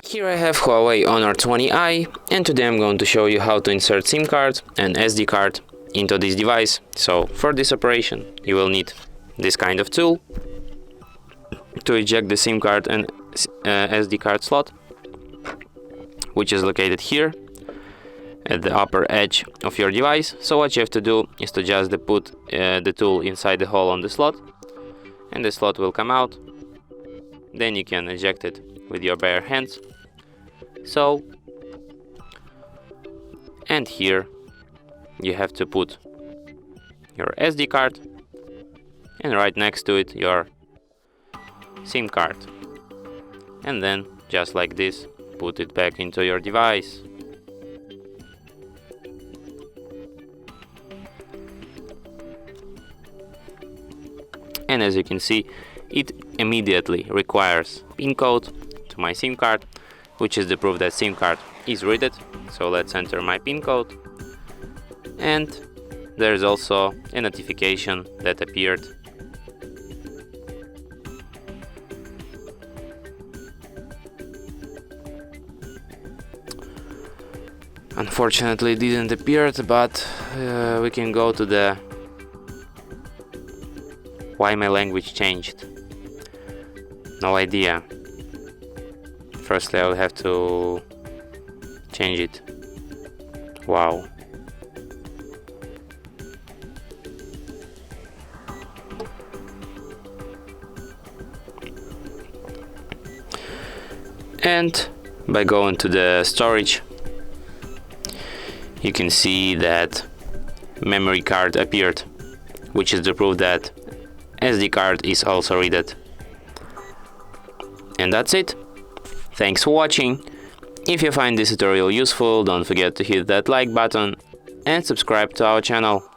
Here I have Huawei Honor 20i, and today I'm going to show you how to insert SIM card and SD card into this device. So for this operation you will need this kind of tool to eject the SIM card and SD card slot, which is located here at the upper edge of your device. So what you have to do is to just put the tool inside the hole on the slot, and the slot will come out. Then you can eject it with your bare hands. So, and here you have to put your SD card, and right next to it your SIM card, and then just like this put it back into your device. And as you can see, it immediately requires PIN code to my SIM card, which is the proof that SIM card is read. So let's enter my PIN code, and there's also a notification that appeared. Unfortunately it didn't appear, but we can go to the why my language changed. No idea. Firstly, I will have to change it. Wow. And by going to the storage, you can see that memory card appeared, which is the proof that SD card is also read. And that's it. Thanks for watching. If you find this tutorial useful, don't forget to hit that like button and subscribe to our channel.